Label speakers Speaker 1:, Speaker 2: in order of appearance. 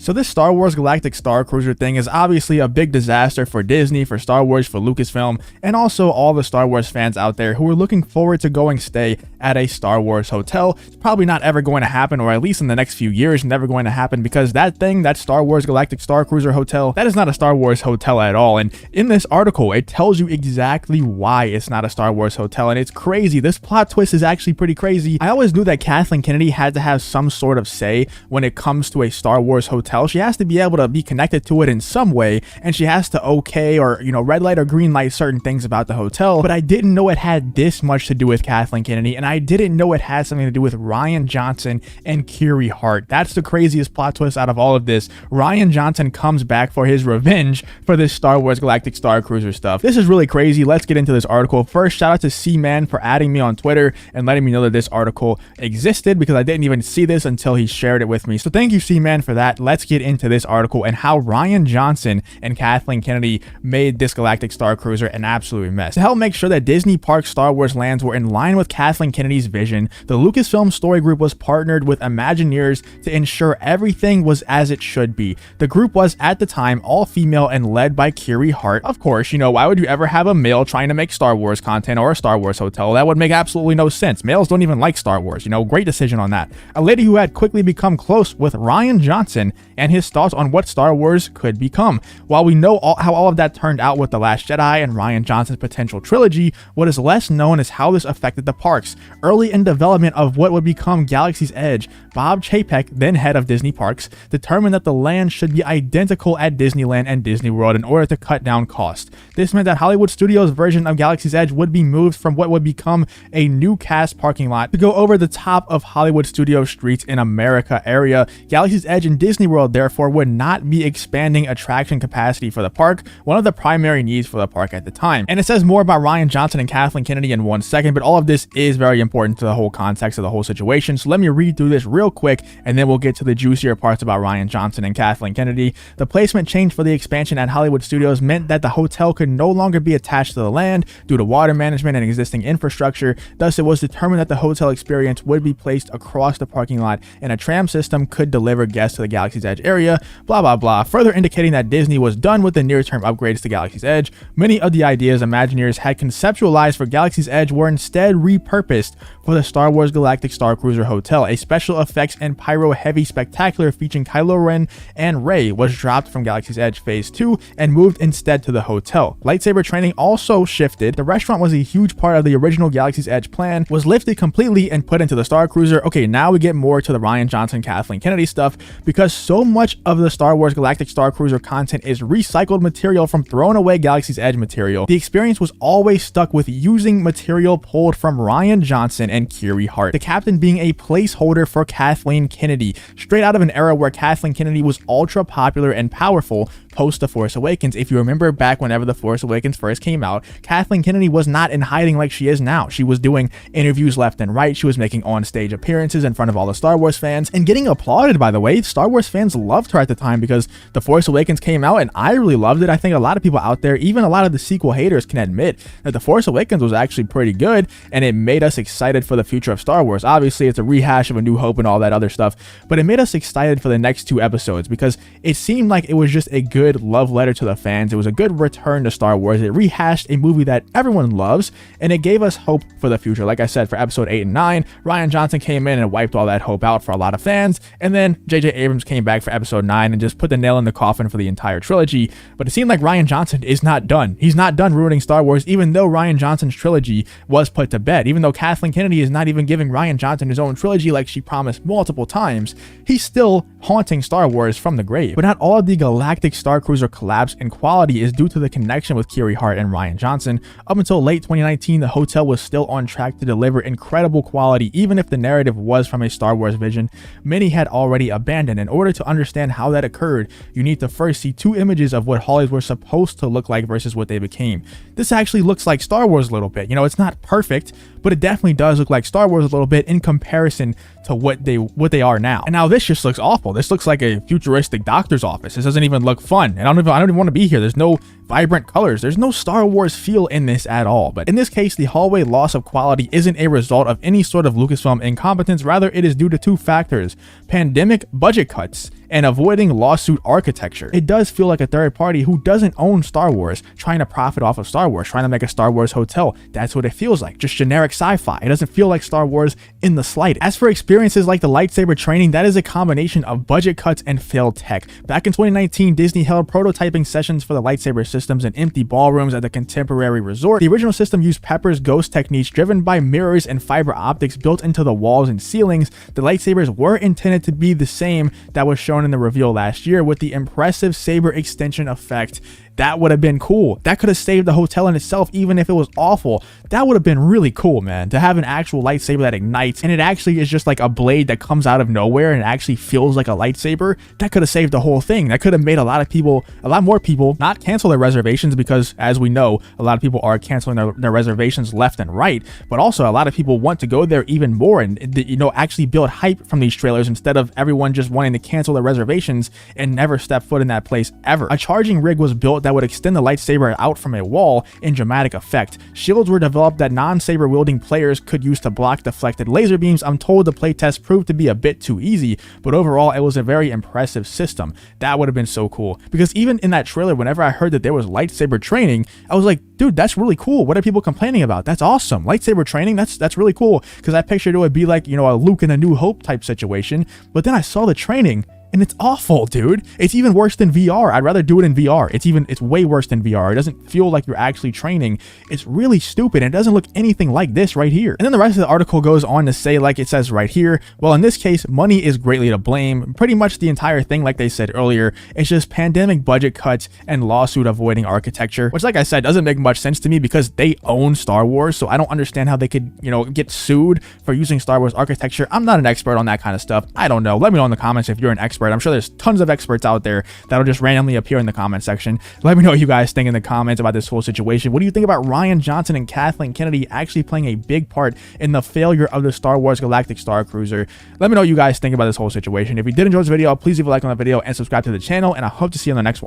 Speaker 1: So this Star Wars Galactic Starcruiser thing is obviously a big disaster for Disney, for Star Wars, for Lucasfilm, and also all the Star Wars fans out there who are looking forward to going stay at a Star Wars hotel. It's probably not ever going to happen, or at least in the next few years, never going to happen, because that thing, that Star Wars Galactic Starcruiser hotel, that is not a Star Wars hotel at all. And in this article, it tells you exactly why it's not a Star Wars hotel, and it's crazy. This plot twist is actually pretty crazy. I always knew that Kathleen Kennedy had to have some sort of say when it comes to a Star Wars hotel. She has to be able to be connected to it in some way, and she has to okay or, red light or green light certain things about the hotel. But I didn't know it had this much to do with Kathleen Kennedy, and I didn't know it had something to do with Rian Johnson and Kiri Hart. That's the craziest plot twist out of all of this. Rian Johnson comes back for his revenge for this Star Wars Galactic Starcruiser stuff. This is really crazy. Let's get into this article. First, shout out to C-Man for adding me on Twitter and letting me know that this article existed, because I didn't even see this until he shared it with me. So thank you, C-Man, for that. Let's get into this article and how Rian Johnson and Kathleen Kennedy made this Galactic Starcruiser an absolute mess. To help make sure that Disney Parks Star Wars lands were in line with Kathleen Kennedy's vision, the Lucasfilm Story Group was partnered with Imagineers to ensure everything was as it should be. The group was, at the time, all female and led by Kiri Hart. Of course, why would you ever have a male trying to make Star Wars content or a Star Wars hotel? That would make absolutely no sense. Males don't even like Star Wars. Great decision on that. A lady who had quickly become close with Rian Johnson and his thoughts on what Star Wars could become. While we know how all of that turned out with The Last Jedi and Rian Johnson's potential trilogy, what is less known is how this affected the parks. Early in development of what would become Galaxy's Edge, Bob Chapek, then head of Disney Parks, determined that the land should be identical at Disneyland and Disney World in order to cut down costs. This meant that Hollywood Studios' version of Galaxy's Edge would be moved from what would become a new cast parking lot to go over the top of Hollywood Studios streets in America area. Galaxy's Edge and Disney World therefore would not be expanding attraction capacity for the park, one of the primary needs for the park at the time. And it says more about Rian Johnson and Kathleen Kennedy in 1 second, but all of this is very important to the whole context of the whole situation. So let me read through this real quick, and then we'll get to the juicier parts about Rian Johnson and Kathleen Kennedy. The placement change for the expansion at Hollywood Studios meant that the hotel could no longer be attached to the land due to water management and existing infrastructure. Thus, it was determined that the hotel experience would be placed across the parking lot, and a tram system could deliver guests to the Galaxy's Edge area, blah blah blah, further indicating that Disney was done with the near-term upgrades to Galaxy's Edge. Many of the ideas Imagineers had conceptualized for Galaxy's Edge were instead repurposed for the Star Wars Galactic Starcruiser Hotel. A special effects and pyro-heavy spectacular featuring Kylo Ren and Rey was dropped from Galaxy's Edge Phase 2 and moved instead to the hotel. Lightsaber training also shifted. The restaurant was a huge part of the original Galaxy's Edge plan, was lifted completely and put into the Starcruiser. Okay, now we get more to the Rian Johnson, Kathleen Kennedy stuff, because so much of the Star Wars Galactic Starcruiser content is recycled material from thrown away Galaxy's Edge material. The experience was always stuck with using material pulled from Rian Johnson and Kiri Hart, the captain being a placeholder for Kathleen Kennedy, straight out of an era where Kathleen Kennedy was ultra popular and powerful post The Force Awakens. If you remember back whenever The Force Awakens first came out, Kathleen Kennedy was not in hiding like she is now. She was doing interviews left and right. She was making on-stage appearances in front of all the Star Wars fans and getting applauded, by the way. Star Wars fans loved her at the time because The Force Awakens came out, and I really loved it. I think a lot of people out there, even a lot of the sequel haters, can admit that The Force Awakens was actually pretty good, and it made us excited for the future of Star Wars. Obviously, it's a rehash of A New Hope and all that other stuff, but it made us excited for the next 2 episodes because it seemed like it was just a good love letter to the fans. It was a good return to Star Wars. It rehashed a movie that everyone loves, and it gave us hope for the future. Like I said, for episode 8 and 9, Rian Johnson came in and wiped all that hope out for a lot of fans, and then J.J. Abrams came back for episode 9 and just put the nail in the coffin for the entire trilogy. But it seemed like Rian Johnson is not done. He's not done ruining Star Wars, even though Rian Johnson's trilogy was put to bed. Even though Kathleen Kennedy is not even giving Rian Johnson his own trilogy like she promised multiple times, he's still haunting Star Wars from the grave. But not all of the Galactic Starcruiser collapse in quality is due to the connection with Kiri Hart and Rian Johnson. Up until late 2019, the hotel was still on track to deliver incredible quality, even if the narrative was from a Star Wars vision many had already abandoned. In order to understand how that occurred, you need to first see 2 images of what Hollywood were supposed to look like versus what they became. This actually looks like Star Wars a little bit. It's not perfect, but it definitely does look like Star Wars a little bit in comparison to what they are now. And now this just looks awful. This looks like a futuristic doctor's office. This doesn't even look fun, and I don't even want to be here. There's no vibrant colors. There's no Star Wars feel in this at all. But in this case, the hallway loss of quality isn't a result of any sort of Lucasfilm incompetence. Rather, it is due to two factors: pandemic, budget cuts, and avoiding lawsuit architecture. It does feel like a third party who doesn't own Star Wars trying to profit off of Star Wars, trying to make a Star Wars hotel. That's what it feels like, just generic sci-fi. It doesn't feel like Star Wars in the slightest. As for experiences like the lightsaber training, that is a combination of budget cuts and failed tech. Back in 2019, Disney held prototyping sessions for the lightsaber systems in empty ballrooms at the Contemporary Resort. The original system used Pepper's ghost techniques driven by mirrors and fiber optics built into the walls and ceilings. The lightsabers were intended to be the same that was shown in the reveal last year, with the impressive saber extension effect. That would have been cool. That could have saved the hotel in itself, even if it was awful. That would have been really cool, man, to have an actual lightsaber that ignites, and it actually is just like a blade that comes out of nowhere and it actually feels like a lightsaber. That could have saved the whole thing. That could have made a lot more people not cancel their reservations, because as we know, a lot of people are canceling their reservations left and right, but also a lot of people want to go there even more and, actually build hype from these trailers instead of everyone just wanting to cancel their reservations and never step foot in that place ever. A charging rig was built that would extend the lightsaber out from a wall in dramatic effect. Shields were developed that non-saber wielding players could use to block deflected laser beams. I'm told the playtest proved to be a bit too easy, but overall it was a very impressive system. That would have been so cool, because even in that trailer, whenever I heard that there was lightsaber training, I was like, dude, that's really cool. What are people complaining about? That's awesome. Lightsaber training, that's really cool, because I pictured it would be like, a Luke and a New Hope type situation, but then I saw the training and it's awful, dude. It's even worse than VR. I'd rather do it in VR. It's way worse than VR. It doesn't feel like you're actually training. It's really stupid. And it doesn't look anything like this right here. And then the rest of the article goes on to say, like it says right here, well, in this case, money is greatly to blame. Pretty much the entire thing, like they said earlier, it's just pandemic budget cuts and lawsuit avoiding architecture, which, like I said, doesn't make much sense to me because they own Star Wars. So I don't understand how they could, get sued for using Star Wars architecture. I'm not an expert on that kind of stuff. I don't know. Let me know in the comments if you're an expert. I'm sure there's tons of experts out there that'll just randomly appear in the comment section. Let me know what you guys think in the comments about this whole situation. What do you think about Rian Johnson and Kathleen Kennedy actually playing a big part in the failure of the Star Wars Galactic Starcruiser? Let me know what you guys think about this whole situation. If you did enjoy this video, please leave a like on the video and subscribe to the channel, and I hope to see you in the next one.